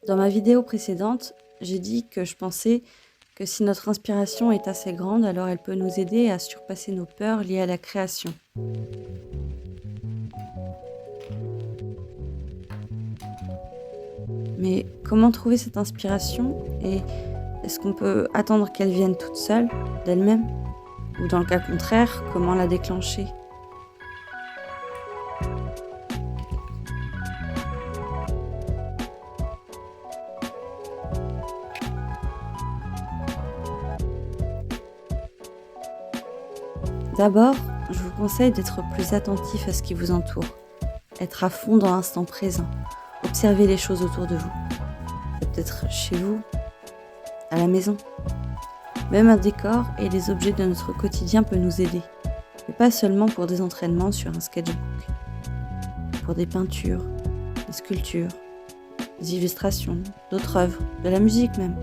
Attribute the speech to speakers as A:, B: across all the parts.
A: Dans ma vidéo précédente, j'ai dit que je pensais que si notre inspiration est assez grande, alors elle peut nous aider à surpasser nos peurs liées à la création. Mais comment trouver cette inspiration et est-ce qu'on peut attendre qu'elle vienne toute seule, d'elle-même? Ou dans le cas contraire, comment la déclencher? D'abord, je vous conseille d'être plus attentif à ce qui vous entoure, être à fond dans l'instant présent, observer les choses autour de vous. C'est peut-être chez vous, à la maison. Même un décor et les objets de notre quotidien peuvent nous aider, mais pas seulement pour des entraînements sur un sketchbook, pour des peintures, des sculptures, des illustrations, d'autres œuvres, de la musique même.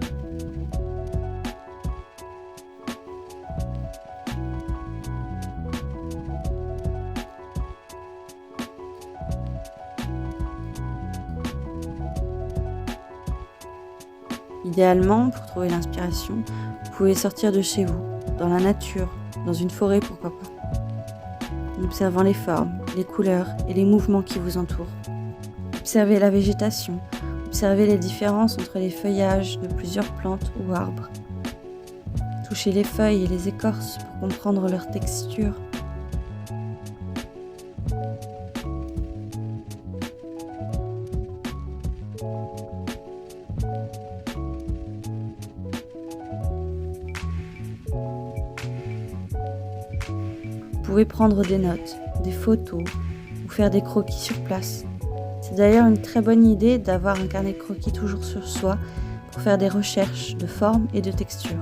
A: Idéalement, pour trouver l'inspiration, vous pouvez sortir de chez vous, dans la nature, dans une forêt pourquoi pas, en observant les formes, les couleurs et les mouvements qui vous entourent. Observez la végétation, observez les différences entre les feuillages de plusieurs plantes ou arbres. Touchez les feuilles et les écorces pour comprendre leur texture. Vous pouvez prendre des notes, des photos ou faire des croquis sur place. C'est d'ailleurs une très bonne idée d'avoir un carnet de croquis toujours sur soi pour faire des recherches de forme et de texture.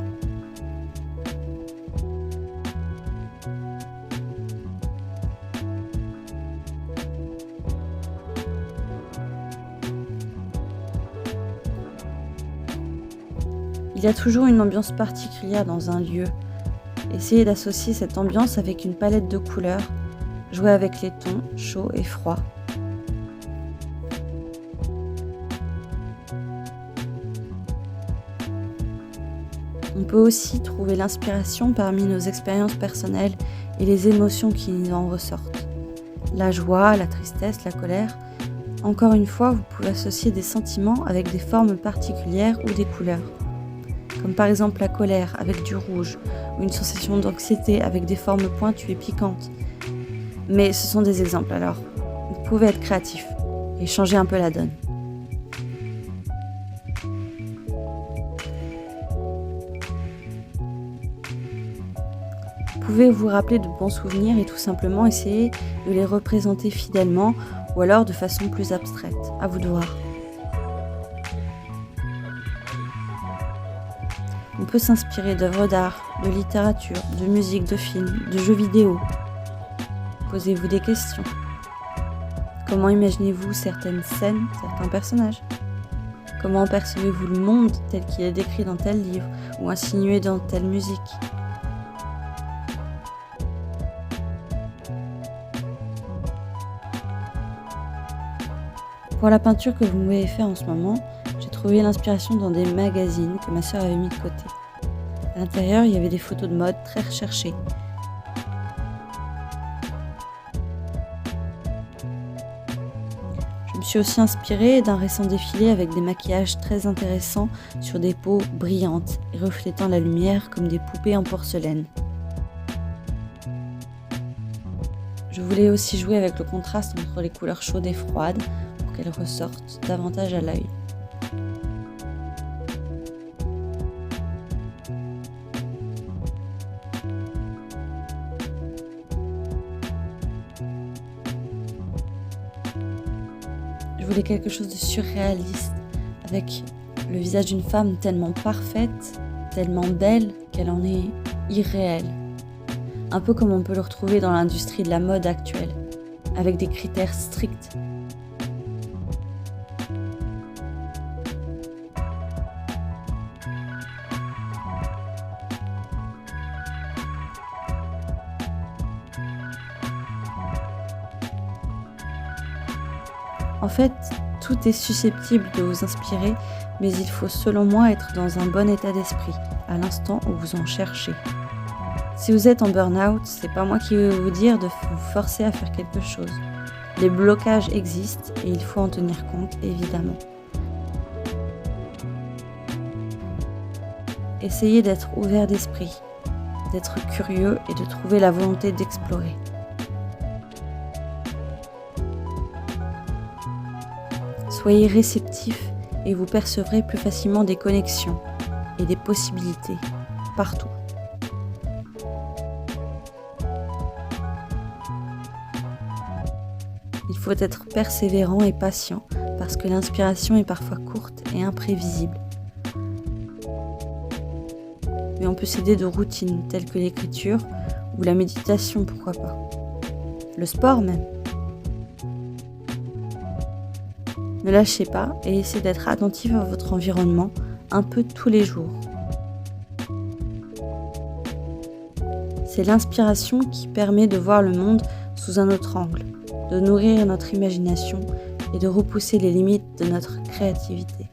A: Il y a toujours une ambiance particulière dans un lieu. Essayez d'associer cette ambiance avec une palette de couleurs, jouez avec les tons chauds et froids. On peut aussi trouver l'inspiration parmi nos expériences personnelles et les émotions qui en ressortent. La joie, la tristesse, la colère. Encore une fois, vous pouvez associer des sentiments avec des formes particulières ou des couleurs. Comme par exemple la colère avec du rouge, ou une sensation d'anxiété avec des formes pointues et piquantes. Mais ce sont des exemples alors. Vous pouvez être créatif et changer un peu la donne. Vous pouvez vous rappeler de bons souvenirs et tout simplement essayer de les représenter fidèlement ou alors de façon plus abstraite. À vous de voir. On peut s'inspirer d'œuvres d'art, de littérature, de musique, de films, de jeux vidéo. Posez-vous des questions. Comment imaginez-vous certaines scènes, certains personnages? Comment percevez-vous le monde tel qu'il est décrit dans tel livre ou insinué dans telle musique? Pour la peinture que vous m'avez fait en ce moment, j'ai trouvé l'inspiration dans des magazines que ma sœur avait mis de côté. À l'intérieur, il y avait des photos de mode très recherchées. Je me suis aussi inspirée d'un récent défilé avec des maquillages très intéressants sur des peaux brillantes et reflétant la lumière comme des poupées en porcelaine. Je voulais aussi jouer avec le contraste entre les couleurs chaudes et froides pour qu'elles ressortent davantage à l'œil. Je voulais quelque chose de surréaliste, avec le visage d'une femme tellement parfaite, tellement belle qu'elle en est irréelle. Un peu comme on peut le retrouver dans l'industrie de la mode actuelle, avec des critères stricts. En fait, tout Tout est susceptible de vous inspirer, mais il faut selon moi être dans un bon état d'esprit, à l'instant où vous en cherchez. Si vous êtes en burn-out, c'est pas moi qui vais vous dire de vous forcer à faire quelque chose. Les blocages existent et il faut en tenir compte, évidemment. Essayez d'être ouvert d'esprit, d'être curieux et de trouver la volonté d'explorer. Soyez réceptif et vous percevrez plus facilement des connexions et des possibilités partout. Il faut être persévérant et patient parce que l'inspiration est parfois courte et imprévisible. Mais on peut s'aider de routines telles que l'écriture ou la méditation, pourquoi pas. Le sport même. Ne lâchez pas et essayez d'être attentif à votre environnement un peu tous les jours. C'est l'inspiration qui permet de voir le monde sous un autre angle, de nourrir notre imagination et de repousser les limites de notre créativité.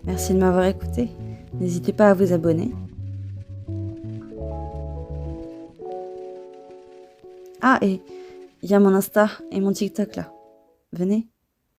A: Merci de m'avoir écouté. N'hésitez pas à vous abonner. Ah, et il y a mon Insta et mon TikTok là. Venez.